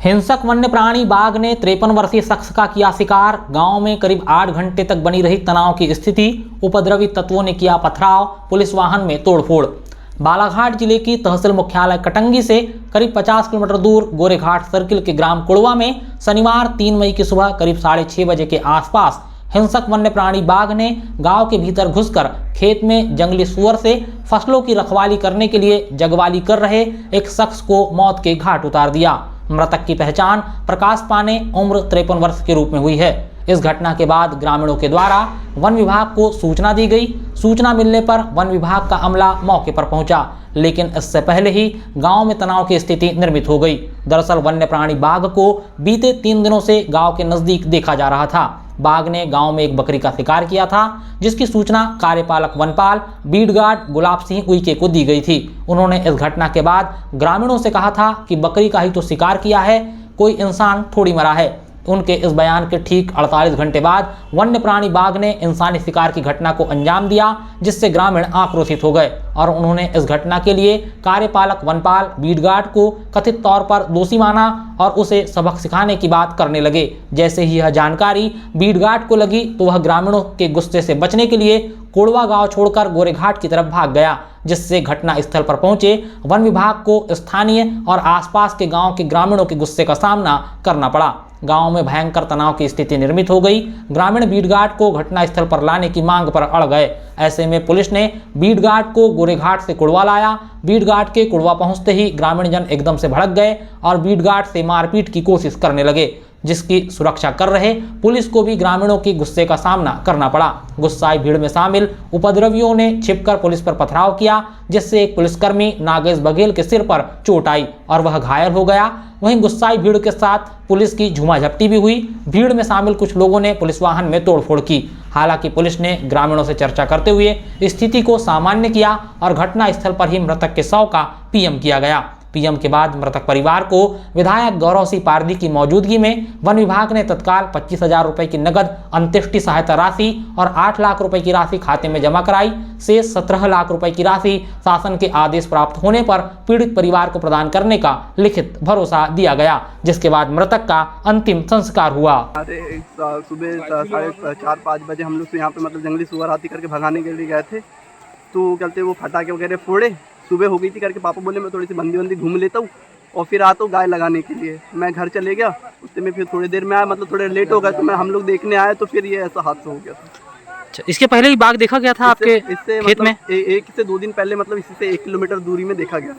हिंसक वन्य प्राणी बाघ ने 53 वर्षीय शख्स का किया शिकार। गांव में करीब 8 घंटे तक बनी रही तनाव की स्थिति। उपद्रवी तत्वों ने किया पथराव, पुलिस वाहन में तोड़फोड़। बालाघाट जिले की तहसील मुख्यालय कटंगी से करीब 50 किलोमीटर दूर गोरेघाट सर्किल के ग्राम कुड़वा में शनिवार 3 मई की सुबह करीब 6:30 बजे के आसपास हिंसक वन्य प्राणी बाघ ने गांव के भीतर घुसकर खेत में जंगली सुअर से फसलों की रखवाली करने के लिए जगवाली कर रहे एक शख्स को मौत के घाट उतार दिया। मृतक की पहचान प्रकाश पाने उम्र 53 वर्ष के रूप में हुई है। इस घटना के बाद ग्रामीणों के द्वारा वन विभाग को सूचना दी गई। सूचना मिलने पर वन विभाग का अमला मौके पर पहुंचा, लेकिन इससे पहले ही गांव में तनाव की स्थिति निर्मित हो गई। दरअसल वन्य प्राणी बाघ को बीते 3 दिनों से गांव के नजदीक देखा जा रहा था। बाघ ने गांव में एक बकरी का शिकार किया था, जिसकी सूचना कार्यपालक वनपाल बीट गार्ड गुलाब सिंह उइके को दी गई थी। उन्होंने इस घटना के बाद ग्रामीणों से कहा था कि बकरी का ही तो शिकार किया है, कोई इंसान थोड़ी मरा है। उनके इस बयान के ठीक 48 घंटे बाद वन्य प्राणी बाघ ने इंसानी शिकार की घटना को अंजाम दिया, जिससे ग्रामीण आक्रोशित हो गए और उन्होंने इस घटना के लिए कार्यपालक वनपाल बीट गार्ड को कथित तौर पर दोषी माना और उसे सबक सिखाने की बात करने लगे। जैसे ही यह जानकारी बीट गार्ड को लगी तो वह ग्रामीणों के गुस्से से बचने के लिए कोड़वा गांव छोड़कर गोरेघाट की तरफ भाग गया, जिससे घटना स्थल पर पहुंचे वन विभाग को स्थानीय और आसपास के गांव के ग्रामीणों के गुस्से का सामना करना पड़ा। गांव में भयंकर तनाव की स्थिति निर्मित हो गई। ग्रामीण बीट गार्ड को घटना स्थल पर लाने की मांग पर अड़ गए। ऐसे में पुलिस ने बीट गार्ड को गोरेघाट से कुड़वा लाया। बीट गार्ड के कुड़वा पहुंचते ही ग्रामीण जन एकदम से भड़क गए और बीट गार्ड से मारपीट की कोशिश करने लगे, जिसकी सुरक्षा कर रहे पुलिस को भी ग्रामीणों के गुस्से का सामना करना पड़ा। गुस्साई भीड़ में शामिल उपद्रवियों ने छिपकर पुलिस पर पथराव किया, जिससे एक पुलिसकर्मी नागेश बघेल के सिर पर चोट आई और वह घायल हो गया। वहीं गुस्साई भीड़ के साथ पुलिस की झूमाझपटी भी हुई। भीड़ में शामिल कुछ लोगों ने पुलिस वाहन में तोड़फोड़ की। हालांकि पुलिस ने ग्रामीणों से चर्चा करते हुए स्थिति को सामान्य किया और घटना स्थल पर ही मृतक के शव का पीएम किया गया। पीएम के बाद मृतक परिवार को विधायक गौरव सिंह पारदी की मौजूदगी में वन विभाग ने तत्काल 25,000 रुपए की नगद अंत्येष्टि सहायता राशि और 8 लाख रुपए की राशि खाते में जमा कराई। शेष 17 लाख रुपए की राशि शासन के आदेश प्राप्त होने पर पीड़ित परिवार को प्रदान करने का लिखित भरोसा दिया गया, जिसके बाद मृतक का अंतिम संस्कार हुआ। सुबह 4-5 बजे हम लोग यहाँ पे मतलब जंगली सुअर हाथी करके भगाने के लिए गए थे, तो कहते वो फटाके वगैरह फोड़े। सुबह हो गई थी करके पापा बोले मैं थोड़ी सी बंदी घूम लेता हूँ और फिर आता हूँ गाय लगाने के लिए। मैं घर चले गया, उससे में फिर थोड़ी देर में आया, मतलब थोड़े लेट हो गए, तो हम लोग देखने आए तो फिर ये ऐसा हादसा हो गया था। अच्छा, इसके पहले ही बाघ देखा गया था आपके खेत में? एक से 2 दिन पहले, मतलब इसी से 1 किलोमीटर दूरी में देखा गया।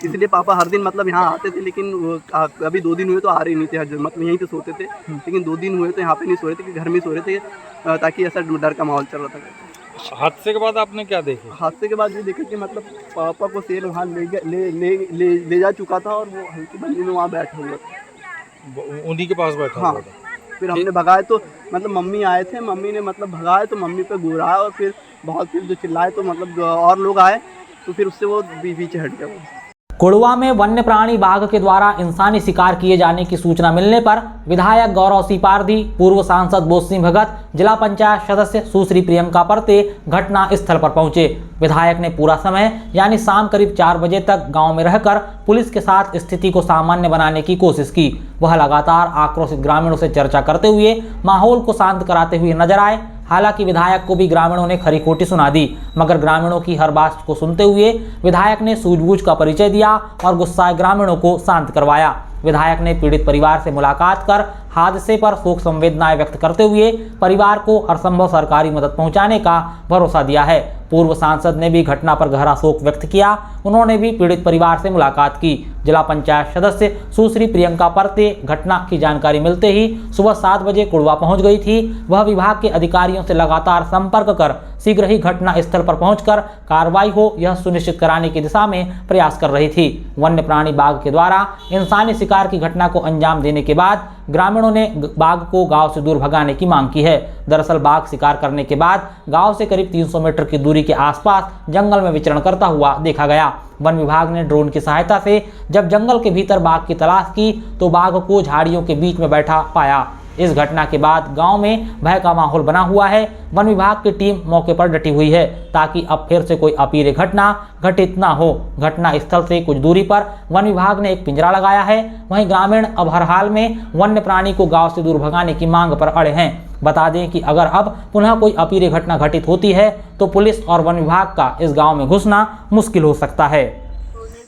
इसलिए पापा हर दिन मतलब यहाँ आते थे, लेकिन अभी 2 दिन हुए तो आ रहे नहीं थे, मतलब यहीं पे सोते थे। लेकिन 2 दिन हुए तो यहाँ पे नहीं सो रहे थे, घर में सो रहे थे, ताकि ऐसा डर का माहौल चल रहा था। हादसे के बाद आपने क्या देखा? हादसे के बाद ये देखा कि मतलब पापा को शेर वहाँ ले जा चुका था और वो हल्की बंदी में वहाँ बैठा हुआ था, उन्हीं के पास बैठा हुआ था। फिर हमने भगाए तो मतलब मम्मी आए थे, मम्मी ने मतलब भगाए तो मम्मी पे गुराया और फिर फिर जो चिल्लाए तो मतलब और लोग आए तो फिर उससे वो पीछे हट गया। कुड़वा में वन्य प्राणी बाघ के द्वारा इंसानी शिकार किए जाने की सूचना मिलने पर विधायक गौरव सिंह पारदी, पूर्व सांसद बोध सिंह भगत, जिला पंचायत सदस्य सुश्री प्रियंका परते घटना स्थल पर पहुंचे। विधायक ने पूरा समय यानी शाम करीब 4 बजे तक गांव में रहकर पुलिस के साथ स्थिति को सामान्य बनाने की कोशिश की। वह लगातार आक्रोशित ग्रामीणों से चर्चा करते हुए माहौल को शांत कराते हुए नजर आए। हालांकि विधायक को भी ग्रामीणों ने खरी खोटी सुना दी, मगर ग्रामीणों की हर बात को सुनते हुए विधायक ने सूझबूझ का परिचय दिया और गुस्साए ग्रामीणों को शांत करवाया। विधायक ने पीड़ित परिवार से मुलाकात कर हादसे पर शोक संवेदनाएं व्यक्त करते हुए परिवार को हर संभव सरकारी मदद पहुंचाने का भरोसा दिया है। पूर्व सांसद ने भी घटना पर गहरा शोक व्यक्त किया। उन्होंने भी पीड़ित परिवार से मुलाकात की। जिला पंचायत सदस्य सुश्री प्रियंका परते घटना की जानकारी मिलते ही सुबह 7 बजे कुड़वा पहुंच गई थी। वह विभाग के अधिकारियों से लगातार संपर्क कर शीघ्र ही घटना स्थल पर पहुंचकर कार्रवाई हो यह सुनिश्चित कराने की दिशा में प्रयास कर रही थी। वन्य प्राणी बाघ के द्वारा इंसानी शिकार की घटना को अंजाम देने के बाद ग्रामीणों ने बाघ को गांव से दूर भगाने की मांग की है। दरअसल बाघ शिकार करने के बाद गांव से करीब 300 मीटर की दूरी के आसपास जंगल में विचरण करता हुआ देखा गया। वन विभाग ने ड्रोन की सहायता से जब जंगल के भीतर बाघ की तलाश की तो बाघ को झाड़ियों के बीच में बैठा पाया। इस घटना के बाद गांव में भय का माहौल बना हुआ है। वन विभाग की टीम मौके पर डटी हुई है ताकि अब फिर से कोई अप्रिय घटना घटित न हो। घटना स्थल से कुछ दूरी पर वन विभाग ने एक पिंजरा लगाया है। वहीं ग्रामीण अब हर हाल में वन्य प्राणी को गांव से दूर भगाने की मांग पर अड़े हैं। बता दें कि अगर अब पुनः कोई अप्रिय घटना घटित होती है तो पुलिस और वन विभाग का इस गाँव में घुसना मुश्किल हो सकता है।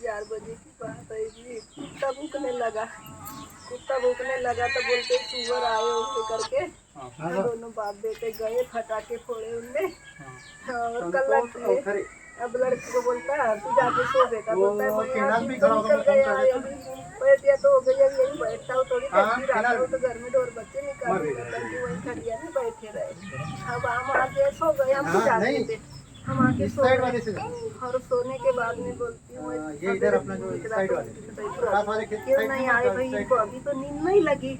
4 बजे की बात है जी। कुत्ता भूखने लगा तो बोलते सुअर आए होंगे करके दोनों बाप बेटे गए, फटाके फोड़े उनने और कल लड़के अब लड़की को बोलता है तू जाके सो बेटा, बोलता है मैं तो निकल गया है अभी बैठ तो हो गया यही बैठता हूँ थोड़ी देर फिर आता हूँ तो घर में 2 बच्चे निकाल लड़की वही खड़िया में बैठे रहे। अब हम आके सो गए, हम तो जाते थे, हम आके सो गए और सोने के बाद में बोलती हूँ क्यों नहीं आए भाई, इनको अभी तो नींद नहीं लगी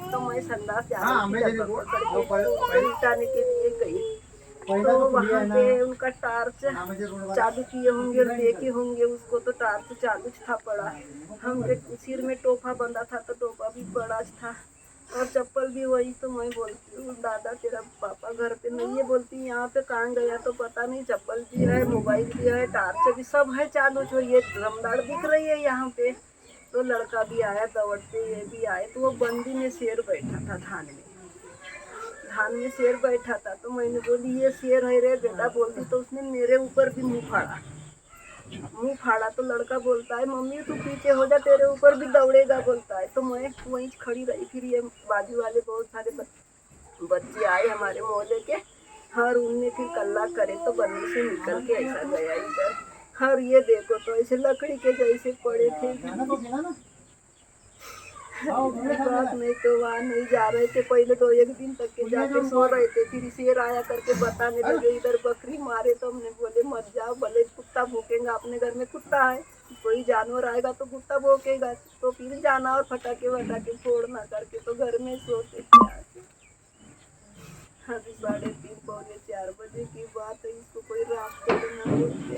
तो मैं संडास जाने के लिए गई तो वहाँ पे उनका टार्च चालू किए होंगे और देखे होंगे उसको तो टार्च चालू था पड़ा। हम सिर में टोपा बंधा था तो टोपा भी बड़ा था और चप्पल भी वही। तो मैं बोलती हूँ दादा तेरा पापा घर पे नहीं है, बोलती यहाँ पे कहाँ गया तो पता नहीं, चप्पल भी है, मोबाइल भी है, टार्च भी सब है चालू, जो ये रमदार दिख रही है यहाँ पे। तो लड़का भी आया दौड़ते, ये भी आए तो वो बंदी में शेर बैठा था धान में शेर बैठा था। तो मैंने बोली ये शेर है रे बेटा, बोलती तो उसने मेरे ऊपर भी मुँह फाड़ा तो लड़का बोलता है मम्मी तू पीछे हो जा तेरे ऊपर भी दौड़ेगा, बोलता है। तो मैं वहीं खड़ी रही, फिर ये बाजू वाले बहुत सारे बच्चे आए हमारे मोहल्ले के और उनने फिर कल्ला करे तो बंदी से निकल के ऐसा गया इधर और ये देखो तो ऐसे लकड़ी के जैसे पड़े थे। बात नहीं तो वहाँ नहीं जा रहे थे, पहले तो 1 दिन तक के जाके सो रहे थे, फिर शेर आया करके बताने लगे इधर बकरी मारे। तो हमने बोले मत जाओ, भले कुत्ता भूकेगा, अपने घर में कुत्ता है, कोई जानवर आएगा तो कुत्ता भूकेगा तो फिर जाना और फटाके वटाके फोड़ना करके तो घर में सोते थे। अभी 3:30 पौने 4 बजे की बात है, इसको कोई रास्ते में न बोलते